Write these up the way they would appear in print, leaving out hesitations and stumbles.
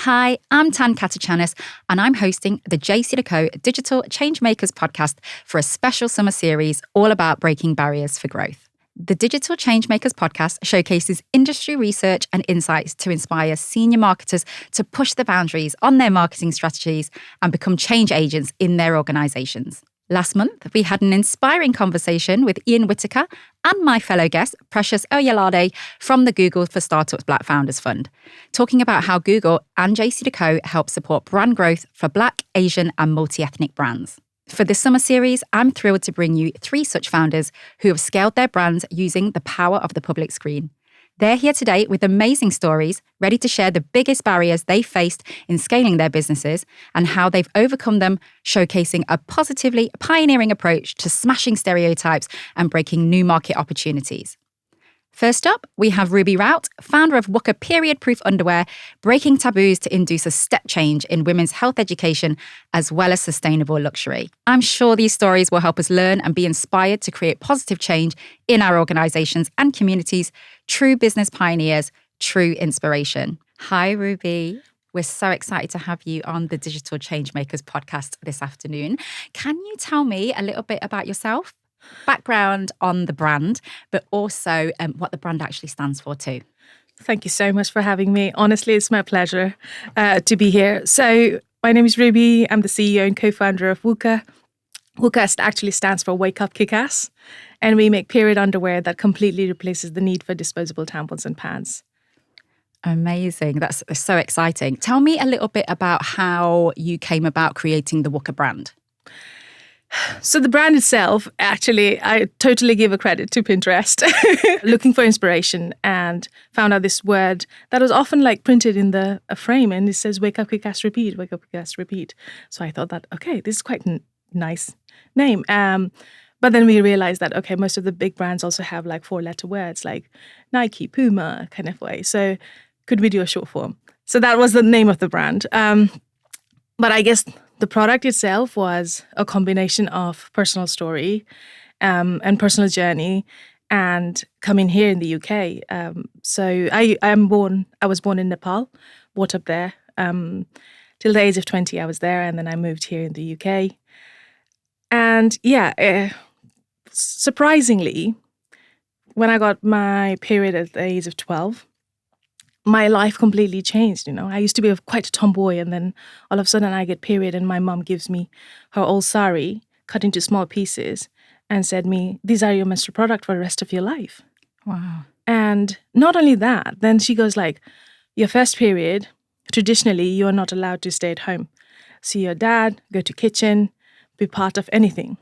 Hi, I'm Thanh Catachanas, and I'm hosting the JCDecaux Digital Changemakers podcast for a special summer series all about breaking barriers for growth. The Digital Changemakers podcast showcases industry research and insights to inspire senior marketers to push the boundaries on their marketing strategies and become change agents in their organisations. Last month, we had an inspiring conversation with Ian Whitaker and my fellow guest, Precious Oyalade from the Google for Startups Black Founders Fund, talking about how Google and JCDecaux help support brand growth for Black, Asian and multi-ethnic brands. For this summer series, I'm thrilled to bring you 3 such founders who have scaled their brands using the power of the public screen. They're here today with amazing stories, ready to share the biggest barriers they faced in scaling their businesses and how they've overcome them, showcasing a positively pioneering approach to smashing stereotypes and breaking new market opportunities. First up, we have Ruby Raut, founder of WUKA period-proof underwear, breaking taboos to induce a step change in women's health education as well as sustainable luxury. I'm sure these stories will help us learn and be inspired to create positive change in our organisations and communities. True business pioneers, true inspiration. Hi, Ruby. We're so excited to have you on the Digital Changemakers podcast this afternoon. Can you tell me a little bit about yourself? Background on the brand, but also what the brand actually stands for too. Thank you so much for having me. Honestly, it's my pleasure to be here. So my name is Ruby. I'm the CEO and co-founder of WUKA. WUKA actually stands for Wake Up Kick-Ass, and we make period underwear that completely replaces the need for disposable tampons and pads. Amazing. That's so exciting. Tell me a little bit about how you came about creating the WUKA brand. So the brand itself, actually, I totally give a credit to Pinterest, looking for inspiration, and found out this word that was often like printed in a frame, and it says wake up, kick ass, repeat, wake up, kick ass, repeat. So I thought that, okay, this is quite a nice name. But then we realized that, okay, most of the big brands also have like 4-letter words like Nike, Puma kind of way. So could we do a short form? So that was the name of the brand. But I guess the product itself was a combination of personal story and personal journey and coming here in the UK. So I was born in Nepal, brought up there. Till the age of 20, I was there, and then I moved here in the UK. And surprisingly, when I got my period at the age of 12, my life completely changed. I used to be quite a tomboy, and then all of a sudden I get period, and my mom gives me her old sari cut into small pieces and said me, these are your menstrual product for the rest of your life. Wow. And not only that, then she goes like, your first period, traditionally you are not allowed to stay at home. See your dad, go to kitchen, be part of anything.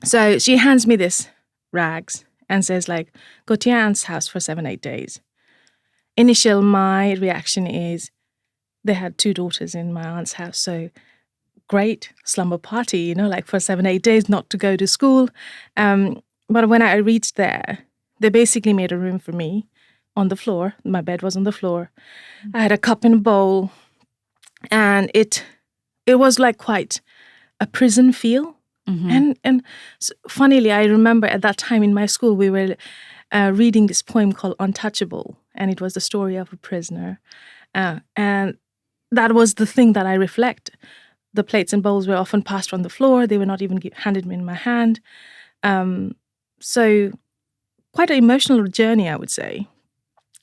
So she hands me this rags and says like, go to your aunt's house for 7-8 days. Initial, my reaction is they had 2 daughters in my aunt's house. So great slumber party, like for 7-8 days not to go to school. But when I reached there, they basically made a room for me on the floor. My bed was on the floor. I had a cup and a bowl. And it was like quite a prison feel. Mm-hmm. And funnily, I remember at that time in my school, we were reading this poem called Untouchable. And it was the story of a prisoner. And that was the thing that I reflect. The plates and bowls were often passed on the floor. They were not even handed me in my hand. So quite an emotional journey, I would say.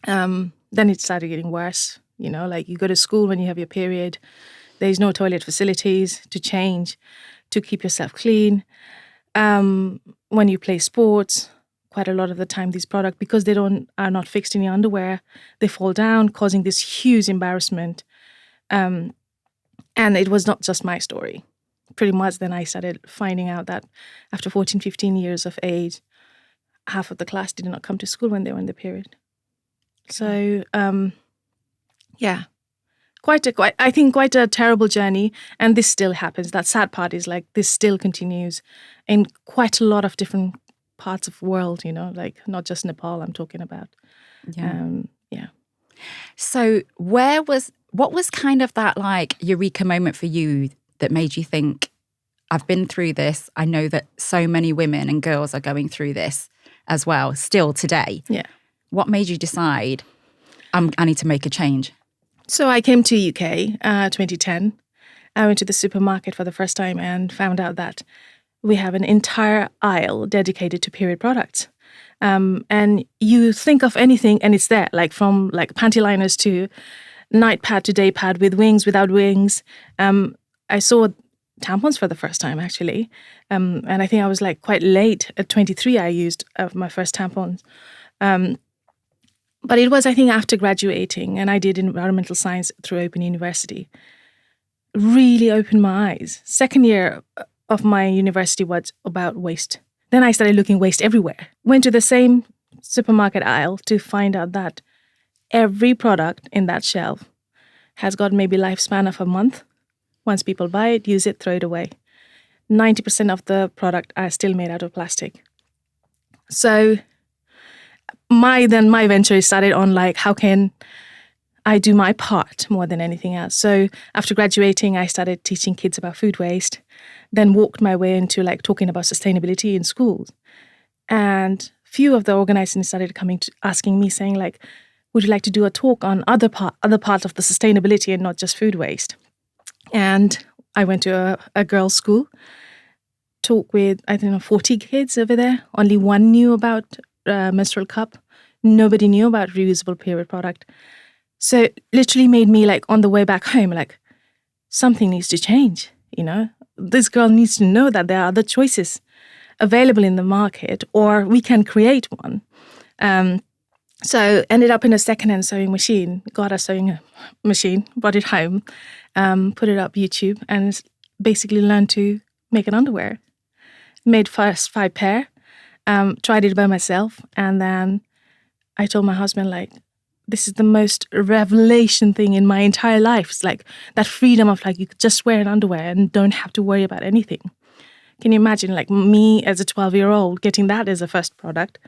Then it started getting worse. Like you go to school when you have your period. There's no toilet facilities to change, to keep yourself clean. When you play sports, quite a lot of the time, these products, because they are not fixed in your underwear, they fall down, causing this huge embarrassment. And it was not just my story. Pretty much then I started finding out that after 14, 15 years of age, half of the class did not come to school when they were in the period. So, quite a terrible journey. And this still happens. That sad part is like this still continues in quite a lot of different parts of the world, like not just Nepal I'm talking about. Yeah. So what was kind of that like eureka moment for you that made you think, I've been through this. I know that so many women and girls are going through this as well, still today. Yeah. What made you decide, I need to make a change? So I came to UK 2010. I went to the supermarket for the first time and found out that we have an entire aisle dedicated to period products. And you think of anything and it's there, like from like panty liners to night pad to day pad, with wings, without wings. I saw tampons for the first time, actually. And I think I was like quite late. At 23, I used my first tampons. But it was, I think, after graduating, and I did environmental science through Open University. Really opened my eyes. Second year of my university was about waste. Then I started looking waste everywhere. Went to the same supermarket aisle to find out that every product in that shelf has got maybe lifespan of a month. Once people buy it, use it, throw it away. 90% of the product are still made out of plastic. So my venture started on like, how can I do my part more than anything else? So after graduating, I started teaching kids about food waste, then walked my way into like talking about sustainability in schools. And few of the organizers started asking me, saying like, would you like to do a talk on other part of the sustainability and not just food waste? And I went to a girls' school, talked with, 40 kids over there. Only one knew about menstrual cup. Nobody knew about reusable period product. So it literally made me like on the way back home, like something needs to change, This girl needs to know that there are other choices available in the market, or we can create one. So ended up in a secondhand sewing machine, got a sewing machine, brought it home, put it up YouTube, and basically learned to make an underwear. Made first 5 pair, tried it by myself, and then I told my husband, like, this is the most revelation thing in my entire life. It's like that freedom of like, you could just wear an underwear and don't have to worry about anything. Can you imagine like me as a 12-year-old getting that as a first product?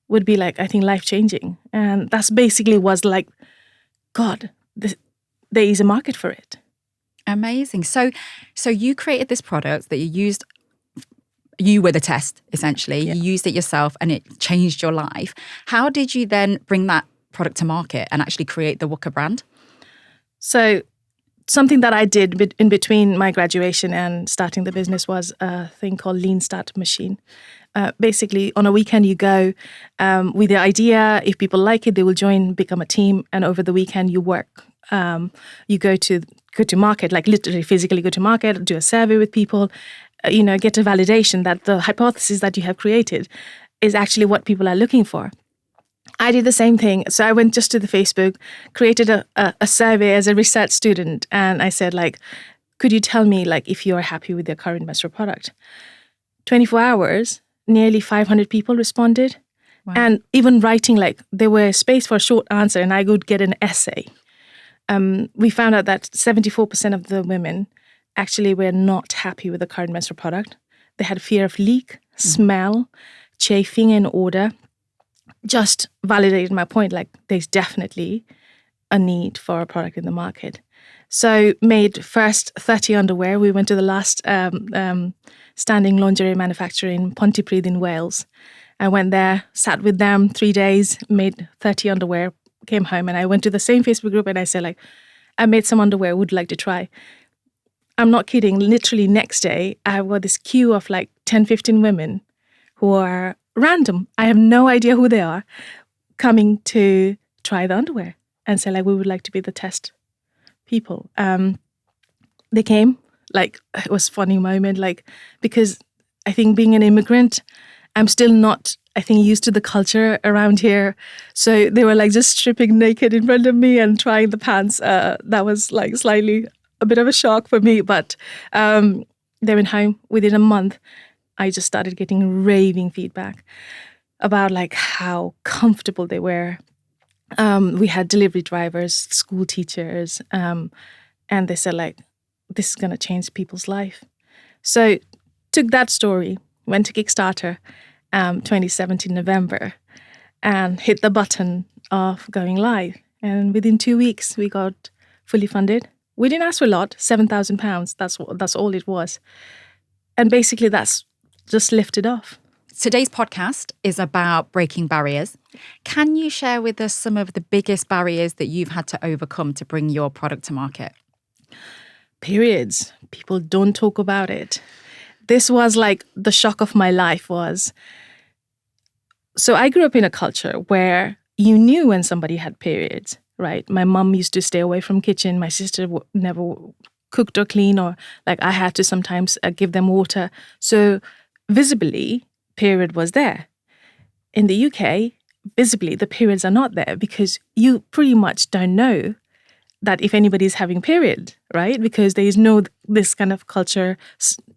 Would be like, I think, life-changing. And that's basically was like, God, there is a market for it. Amazing. So you created this product that you were the test, essentially. Yeah. You used it yourself and it changed your life. How did you then bring that product to market and actually create the WUKA brand? So something that I did in between my graduation and starting the business was a thing called Lean Start Machine. Basically, on a weekend, you go with the idea. If people like it, they will join, become a team. And over the weekend, you work. You go to market, like literally physically go to market, do a survey with people, get a validation that the hypothesis that you have created is actually what people are looking for. I did the same thing. So I went just to the Facebook, created a survey as a research student. And I said, like, could you tell me, like, if you're happy with your current menstrual product? 24 hours, nearly 500 people responded. Wow. And even writing, like, there were space for a short answer and I would get an essay. We found out that 74% of the women actually were not happy with the current menstrual product. They had fear of leak, smell, chafing in odor. Just validated my point, like there's definitely a need for a product in the market. So made first 30 underwear. We went to the last standing lingerie manufacturer in Pontypridd in Wales. I went there, sat with them 3 days, made 30 underwear, came home, and I went to the same Facebook group and I said, like, I made some underwear, would like to try. I'm not kidding. Literally next day, I got this queue of like 10, 15 women who are random. I have no idea who they are, coming to try the underwear and say, like, we would like to be the test people. They came, like, it was a funny moment, like, because I think being an immigrant, I'm still not, I think, used to the culture around here. So they were like just stripping naked in front of me and trying the pants. That was like slightly a bit of a shock for me, but they went home. Within a month, I just started getting raving feedback about like how comfortable they were. We had delivery drivers, school teachers, and they said, like, this is going to change people's life. So took that story, went to Kickstarter 2017 November and hit the button of going live. And within 2 weeks, we got fully funded. We didn't ask for a lot, £7,000. That's all it was. And basically that's just lifted off. Today's podcast is about breaking barriers. Can you share with us some of the biggest barriers that you've had to overcome to bring your product to market? Periods. People don't talk about it. This was like the shock of my life was. So I grew up in a culture where you knew when somebody had periods, right? My mum used to stay away from kitchen. My sister never cooked or cleaned, or like I had to sometimes give them water. So visibly, period was there. In the UK, visibly, the periods are not there because you pretty much don't know that if anybody's having period, right? Because there is no this kind of culture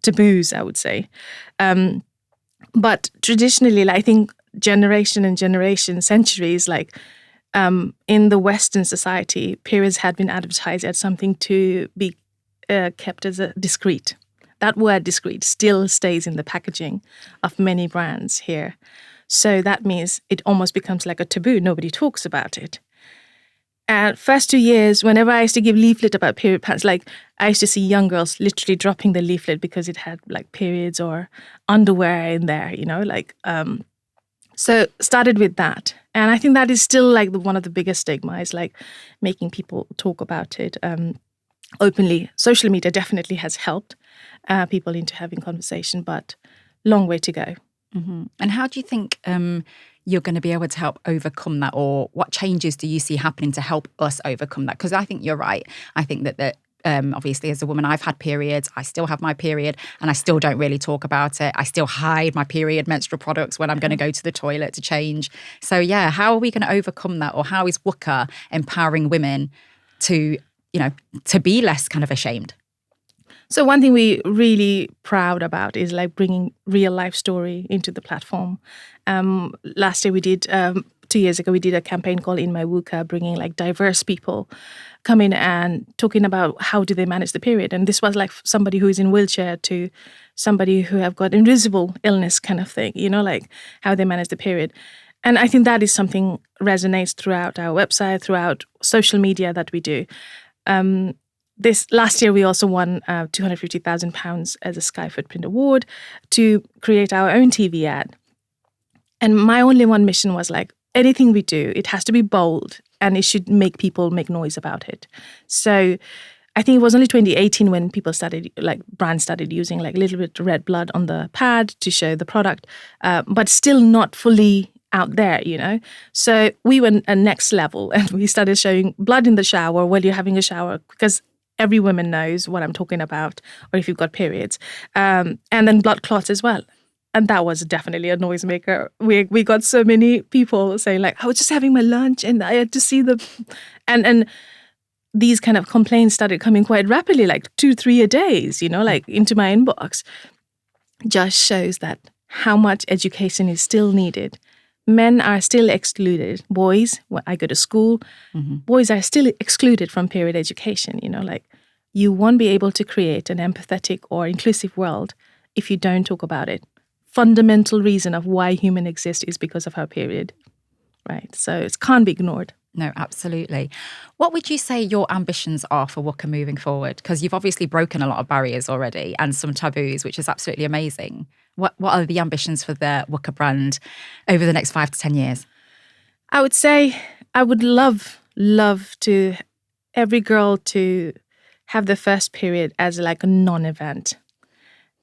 taboos, I would say. But traditionally, like, I think generation and generation, centuries, like in the Western society, periods had been advertised as something to be kept as a discreet. That word discreet still stays in the packaging of many brands here. So that means it almost becomes like a taboo. Nobody talks about it. And first 2 years, whenever I used to give leaflet about period pads, like I used to see young girls literally dropping the leaflet because it had like periods or underwear in there, So started with that. And I think that is still like one of the biggest stigmas, like making people talk about it openly. Social media definitely has helped people into having conversation, but long way to go. Mm-hmm. And how do you think you're going to be able to help overcome that, or what changes do you see happening to help us overcome that? Because I think you're right. I think that obviously as a woman, I've had periods, I still have my period, and I still don't really talk about it. I still hide my period menstrual products when I'm going to go to the toilet to change. So yeah, how are we going to overcome that? Or how is WUKA empowering women to be less kind of ashamed? So one thing we're really proud about is like bringing real life story into the platform. Last year we did, 2 years ago, we did a campaign called In My WUKA, bringing like diverse people come in and talking about how do they manage the period. And this was like somebody who is in wheelchair to somebody who have got invisible illness kind of thing, like how they manage the period. And I think that is something resonates throughout our website, throughout social media that we do. This last year, we also won £250,000 as a Sky Footprint Award to create our own TV ad. And my only one mission was like, anything we do, it has to be bold and it should make people make noise about it. So I think it was only 2018 when people started, like brands started using like a little bit red blood on the pad to show the product, but still not fully out there, So we went a next level and we started showing blood in the shower while you're having a shower, because every woman knows what I'm talking about, or if you've got periods, and then blood clots as well. And that was definitely a noisemaker. We got so many people saying like, I was just having my lunch and I had to see and these kind of complaints started coming quite rapidly, like 2-3 a day, like into my inbox. Just shows that how much education is still needed. Men are still excluded. Boys, when I go to school, boys are still excluded from period education. Like you won't be able to create an empathetic or inclusive world if you don't talk about it. Fundamental reason of why human exist is because of our period, right? So it can't be ignored. No, absolutely. What would you say your ambitions are for WUKA moving forward? Because you've obviously broken a lot of barriers already and some taboos, which is absolutely amazing. What are the ambitions for the WUKA brand over the next 5 to 10 years? I would say I would love to every girl to have the first period as like a non-event.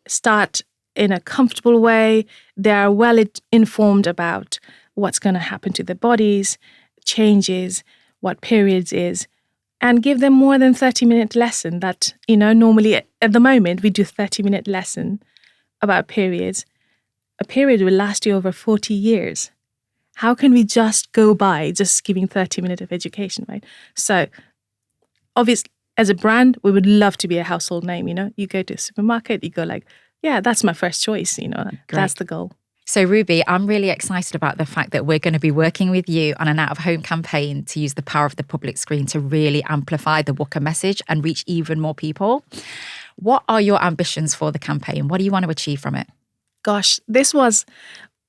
Start in a comfortable way. They are well informed about what's going to happen to their bodies, changes, what periods is, and give them more than 30-minute lesson that, normally at the moment we do 30-minute lesson about periods. A period will last you over 40 years. How can we just go by just giving 30 minutes of education, right? So obviously, as a brand, we would love to be a household name, You go to a supermarket, you go like, yeah, that's my first choice, That's the goal. So Ruby, I'm really excited about the fact that we're going to be working with you on an out-of-home campaign to use the power of the public screen to really amplify the WUKA message and reach even more people. What are your ambitions for the campaign? What do you want to achieve from it? Gosh, this was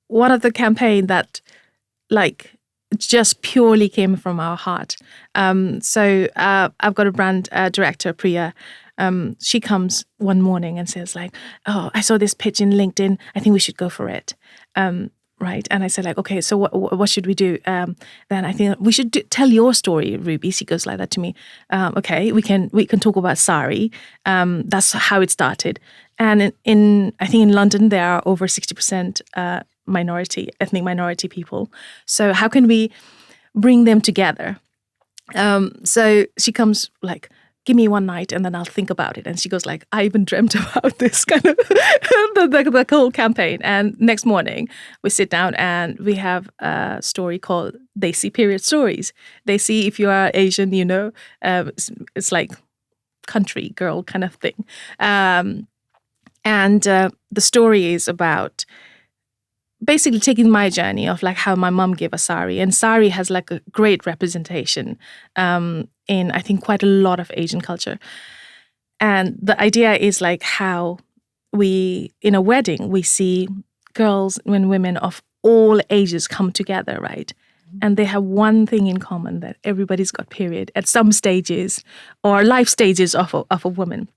one of the campaign that just purely came from our heart. So I've got a brand director, Priya. She comes one morning and says like, oh, I saw this pitch in LinkedIn. I think we should go for it. Right. And I said, like, okay, so what should we do? Then I think we should tell your story, Ruby. She goes like that to me. Okay, we can talk about sari. That's how it started. And I think in London, there are over 60% ethnic minority people. So how can we bring them together? So she comes like, give me one night and then I'll think about it. And she goes like, I even dreamt about this kind of the whole campaign. And next morning we sit down and we have a story called They See Period Stories. They see if you are Asian, it's like country girl kind of thing. And the story is about basically taking my journey of like how my mum gave a sari, and sari has like a great representation in I think quite a lot of Asian culture. And the idea is like how we in a wedding we see girls and women of all ages come together, right? And they have one thing in common, that everybody's got period at some stages or life stages of a woman.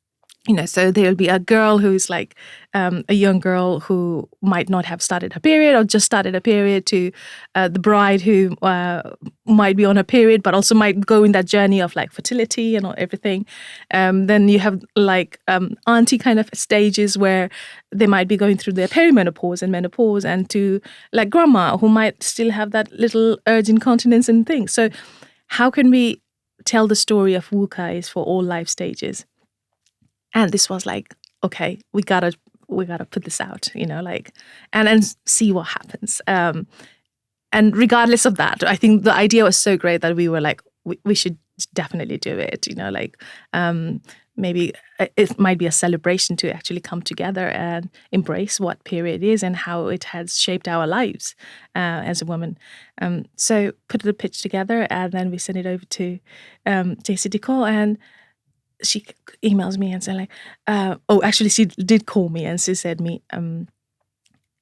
So there'll be a girl who's like a young girl who might not have started her period or just started a period, to the bride who might be on a period but also might go in that journey of like fertility and everything. Then you have like auntie kind of stages where they might be going through their perimenopause and menopause, and to like grandma who might still have that little urge incontinence and things. So how can we tell the story of WUKA is for all life stages? And this was like, okay, we gotta put this out, and see what happens. And regardless of that, I think the idea was so great that we were like, we should definitely do it. Maybe it might be a celebration to actually come together and embrace what period is and how it has shaped our lives as a woman. So put the pitch together, and then we send it over to JCDecaux, and she emails me and said like, actually she did call me and she said me, do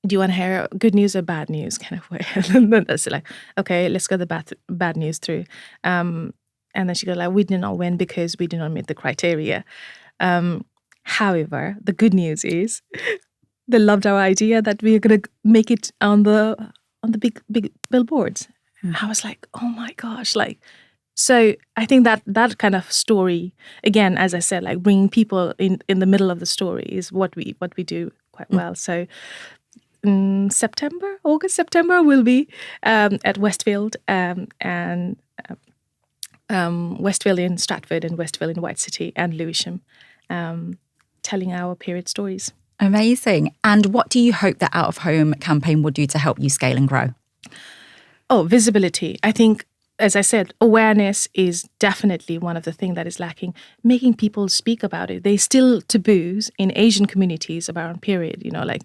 you want to hear good news or bad news kind of way? And then I said like, okay, let's go the bad news through. And then she goes like, we did not win because we did not meet the criteria. However, the good news is they loved our idea that we are going to make it on the big billboards. I was like, oh my gosh, like. So I think that kind of story, again, as I said, like bringing people in the middle of the story is what we do quite well. So in August, September, we'll be at Westfield and Westfield in Stratford and Westfield in White City and Lewisham, telling our period stories. Amazing. And what do you hope the Out of Home campaign will do to help you scale and grow? Oh, visibility. I think, as I said, awareness is definitely one of the things that is lacking. Making people speak about it. There's still taboos in Asian communities about period. Like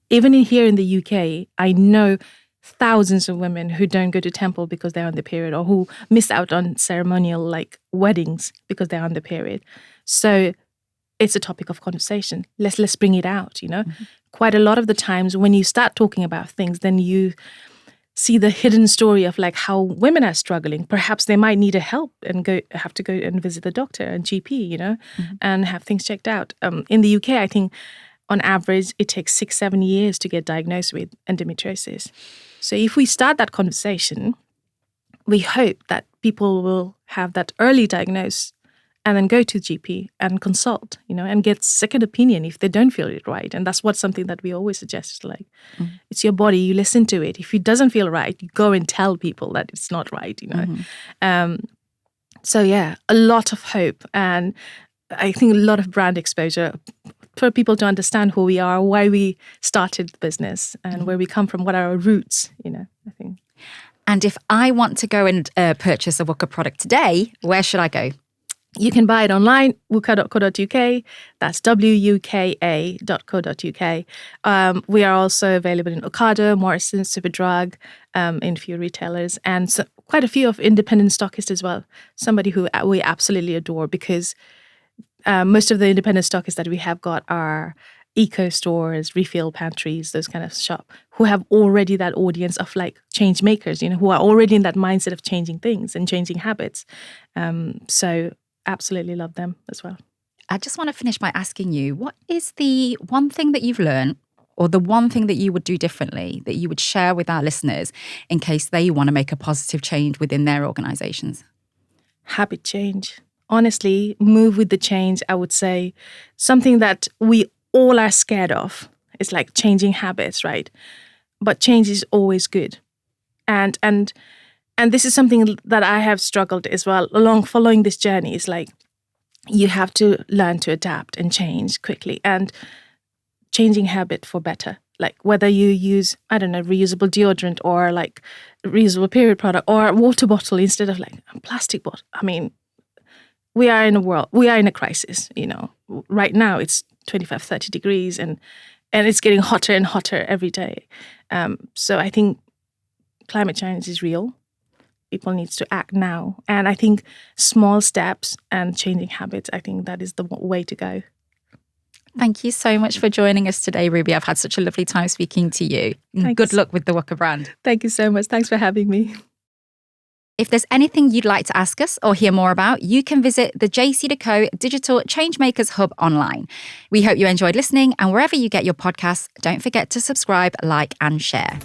even here in the UK, I know thousands of women who don't go to temple because they're on the period, or who miss out on ceremonial like weddings because they're on the period. So it's a topic of conversation. Let's bring it out. Mm-hmm. Quite a lot of the times when you start talking about things, then you see the hidden story of like how women are struggling. Perhaps they might need a help and have to go and visit the doctor and GP, mm-hmm. and have things checked out. In the UK, I think on average, it takes 6-7 years to get diagnosed with endometriosis. So if we start that conversation, we hope that people will have that early diagnosis and then go to GP and consult, and get second opinion if they don't feel it right. And that's something that we always suggest, like, It's your body, you listen to it. If it doesn't feel right, you go and tell people that it's not right, Mm-hmm. So yeah, a lot of hope. And I think a lot of brand exposure for people to understand who we are, why we started the business, and mm-hmm. where we come from, what are our roots, I think. And if I want to go and purchase a WUKA product today, where should I go? You can buy it online, WUKA.co.uk. That's WUKA.co.uk. We are also available in Ocado, Morrisons, Superdrug, in a few retailers, and quite a few of independent stockists as well. Somebody who we absolutely adore, because most of the independent stockists that we have got are eco stores, refill pantries, those kind of shop, who have already that audience of like change makers, who are already in that mindset of changing things and changing habits. So absolutely love them as well. I just want to finish by asking you, what is the one thing that you've learned or the one thing that you would do differently that you would share with our listeners in case they want to make a positive change within their organizations? Habit change. Honestly, move with the change, I would say. Something that we all are scared of is like changing habits, right? But change is always good. And this is something that I have struggled as well along following this journey. Is like you have to learn to adapt and change quickly, and changing habit for better. Like whether you use, I don't know, reusable deodorant or like reusable period product or a water bottle instead of like a plastic bottle. I mean, we are in a crisis, you know. Right now it's 25, 30 degrees and it's getting hotter and hotter every day. So I think climate change is real. People need to act now. And I think small steps and changing habits, I think that is the way to go. Thank you so much for joining us today, Ruby. I've had such a lovely time speaking to you. Thanks. Good luck with the WUKA brand. Thank you so much. Thanks for having me. If there's anything you'd like to ask us or hear more about, you can visit the JCDecaux Digital Changemakers Hub online. We hope you enjoyed listening, and wherever you get your podcasts, don't forget to subscribe, like, and share.